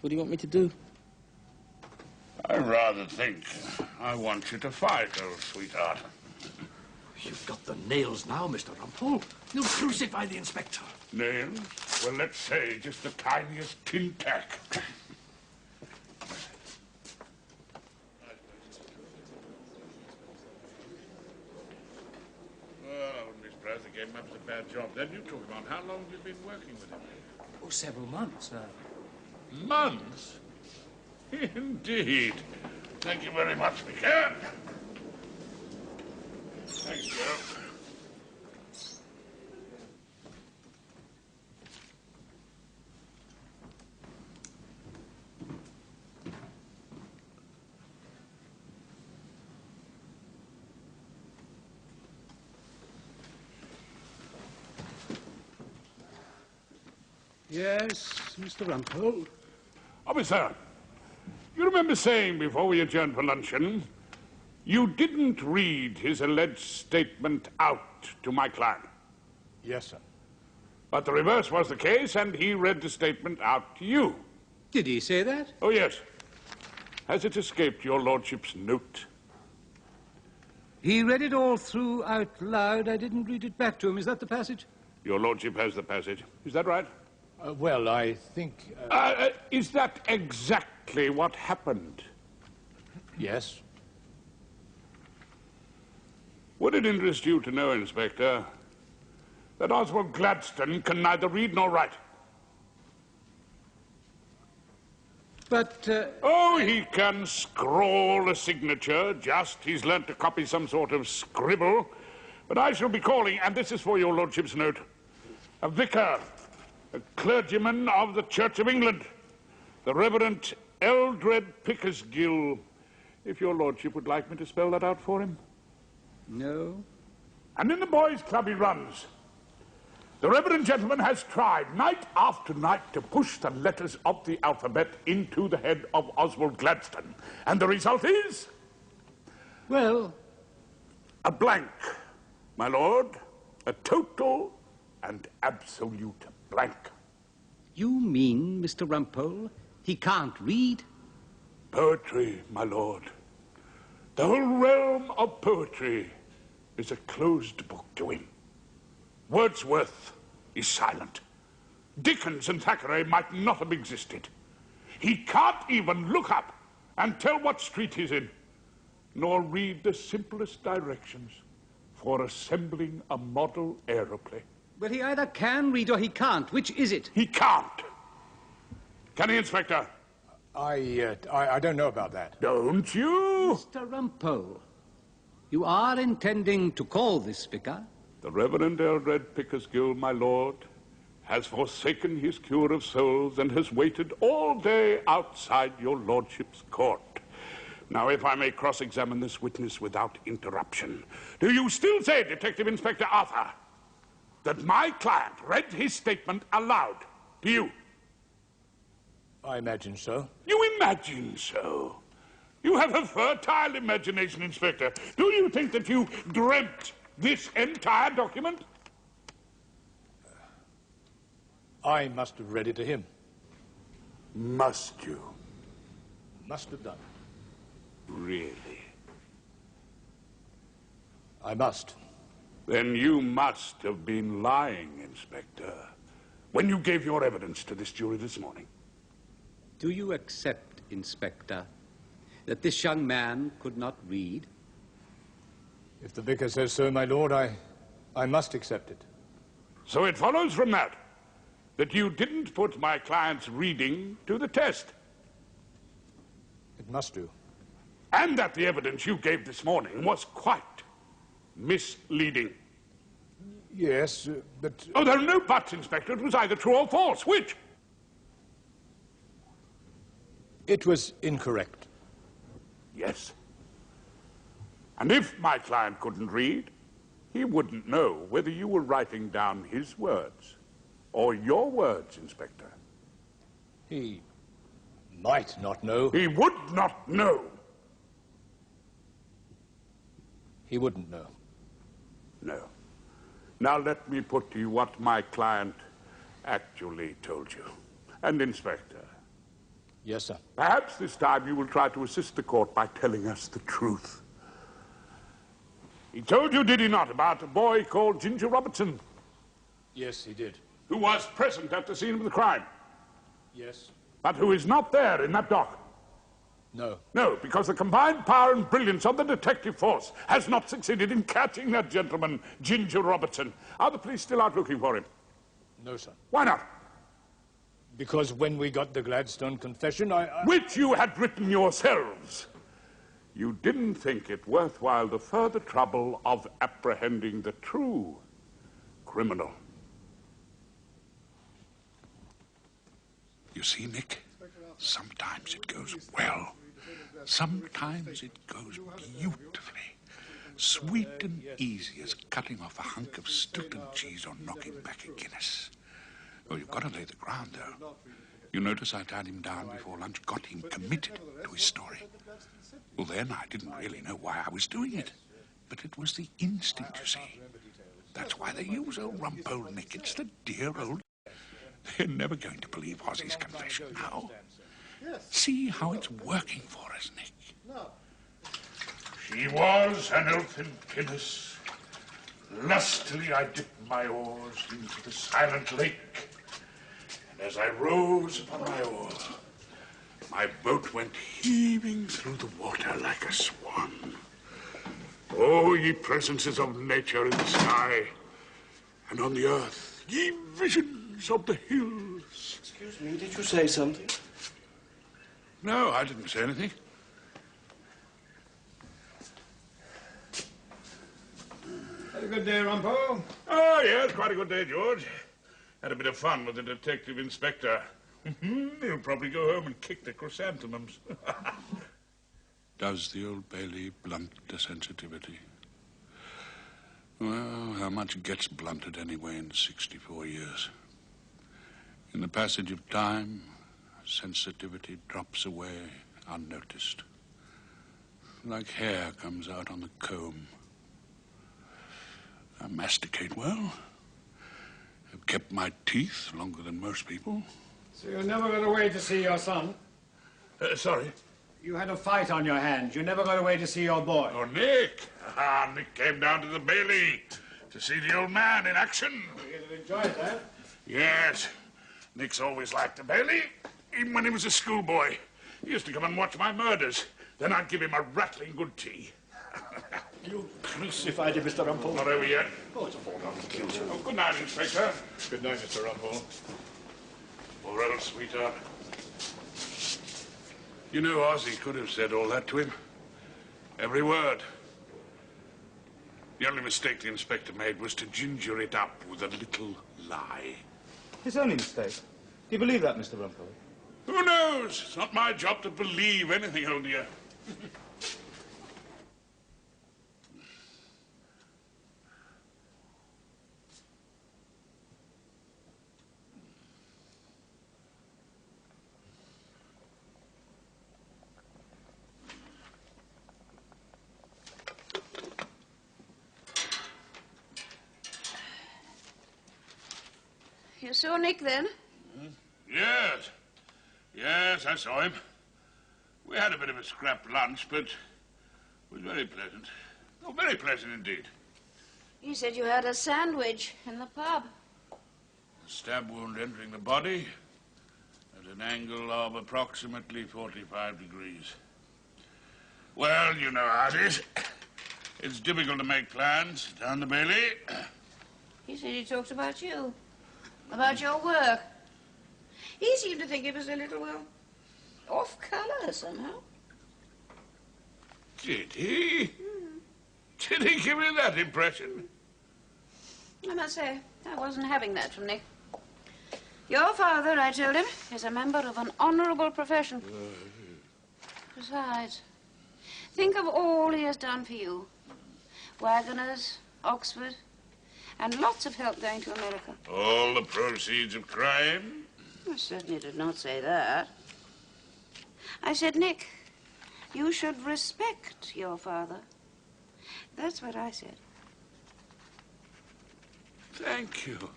What do you want me to do? I rather think I want you to fight, old sweetheart. You've got the nails now, Mr. Rumpole. You'll crucify the inspector. Nails? Well, let's say just the tiniest tin tack. Oh, Miss Bradley gave him up as a bad job. Then you took him on. How long have you been working with him? Oh, several months now. Months? Indeed. Thank you very much, Vicar. Thanks, Joe. Yes, Mr. Rumpole. Officer, you remember saying before we adjourned for luncheon, you didn't read his alleged statement out to my client. Yes, sir. But the reverse was the case, and he read the statement out to you. Did he say that? Oh, yes. Has it escaped your lordship's note? He read it all through out loud. I didn't read it back to him. Is that the passage? Your lordship has the passage. Is that right? Well, I think... Is that exactly what happened? Yes. Would it interest you to know, Inspector, that Oswald Gladstone can neither read nor write? But... Oh, he can scrawl a signature, just. He's learnt to copy some sort of scribble. But I shall be calling, and this is for your lordship's note, a vicar, a clergyman of the Church of England, the Reverend Eldred Pickersgill. If your lordship would like me to spell that out for him. No. And in the boys' club he runs, the reverend gentleman has tried night after night to push the letters of the alphabet into the head of Oswald Gladstone. And the result is... Well... a blank, my lord. A total and absolute blank. You mean, Mr. Rumpole, he can't read? Poetry, my lord. The whole realm of poetry is a closed book to him. Wordsworth is silent. Dickens and Thackeray might not have existed. He can't even look up and tell what street he's in, nor read the simplest directions for assembling a model aeroplane. Well, he either can read or he can't. Which is it? He can't. Can he, Inspector? I don't know about that. Don't you? Mr. Rumpole, you are intending to call this vicar? The Reverend Eldred Pickersgill, my lord, has forsaken his cure of souls and has waited all day outside your lordship's court. Now, if I may cross-examine this witness without interruption, do you still say, Detective Inspector Arthur, that my client read his statement aloud to you? I imagine so. You imagine so? You have a fertile imagination, Inspector. Do you think that you dreamt this entire document? I must have read it to him. Must you? Must have done. Really? I must. Then you must have been lying, Inspector, when you gave your evidence to this jury this morning. Do you accept, Inspector, that this young man could not read? If the vicar says so, my lord, I must accept it. So it follows from that you didn't put my client's reading to the test. It must do. And that the evidence you gave this morning was quite misleading. Yes, but... Oh, there are no buts, Inspector. It was either true or false. Which? It was incorrect. Yes. And if my client couldn't read, he wouldn't know whether you were writing down his words or your words, Inspector. He might not know. He would not know. He wouldn't know. No. Now let me put to you what my client actually told you. And, Inspector, Yes, sir. Perhaps this time you will try to assist the court by telling us the truth. He told you, did he not, about a boy called Ginger Robertson? Yes, he did. Who was present at the scene of the crime, Yes. but who is not there in that dock? No. No, because the combined power and brilliance of the detective force has not succeeded in catching that gentleman, Ginger Robertson. Are the police still out looking for him? No, sir. Why not? Because when we got the Gladstone confession, Which you had written yourselves. You didn't think it worthwhile the further trouble of apprehending the true criminal. You see, Nick, sometimes it goes well. Sometimes it goes beautifully. Sweet and easy as cutting off a hunk of Stilton cheese or knocking back a Guinness. Oh, you've got to lay the ground, though. You notice I tied him down before lunch, got him committed to his story. Well, then, I didn't really know why I was doing it. But it was the instinct, you see. That's why they use old Rumpole, Nick. It's the dear old... They're never going to believe Ozzy's confession now. See how it's working for us, Nick. She was an elfin pinnace. Lustily I dipped my oars into the silent lake. And as I rose upon my oar, my boat went heaving through the water like a swan. Oh, ye presences of nature in the sky and on the earth, ye visions of the hills. Excuse me, did you say something? No, I didn't say anything. Had a good day, Rumpole? Oh, yes, quite a good day, George. Had a bit of fun with the detective inspector. He'll probably go home and kick the chrysanthemums. Does the Old Bailey blunt the sensitivity? Well, how much gets blunted anyway in 64 years? In the passage of time, sensitivity drops away unnoticed. Like hair comes out on the comb. I masticate well. I've kept my teeth longer than most people. So you're never going to wait to see your son? Sorry? You had a fight on your hands. You never got away to see your boy. Oh, Nick. Nick came down to the Bailey to see the old man in action. You'd have enjoyed that. Yes. Nick's always liked the Bailey, even when he was a schoolboy. He used to come and watch my murders. Then I'd give him a rattling good tea. You crucified him, Mr. Rumpole. Not over yet. Oh, it's a foregone conclusion. Oh, good night, Inspector. Good night, Mr. Rumpole. Poor old sweetheart. You know, Ozzy could have said all that to him. Every word. The only mistake the inspector made was to ginger it up with a little lie. His only mistake. Do you believe that, Mr. Rumpole? Who knows? It's not my job to believe anything, old dear. You saw Nick then? Yes. Yes, I saw him. We had a bit of a scrap lunch, but it was very pleasant. Oh, very pleasant indeed. He said you had a sandwich in the pub. A stab wound entering the body at an angle of approximately 45 degrees. Well, you know how it is. It's difficult to make plans down the Bailey. He said he talked about you. About your work. He seemed to think it was a little, well, off-colour somehow. Did he? Did he give me that impression? I must say, I wasn't having that from Nick. Your father, I told him, is a member of an honourable profession. Besides, think of all he has done for you. Wagoners, Oxford, and lots of help going to America. All the proceeds of crime? I certainly did not say that. I said, Nick, you should respect your father. That's what I said. Thank you.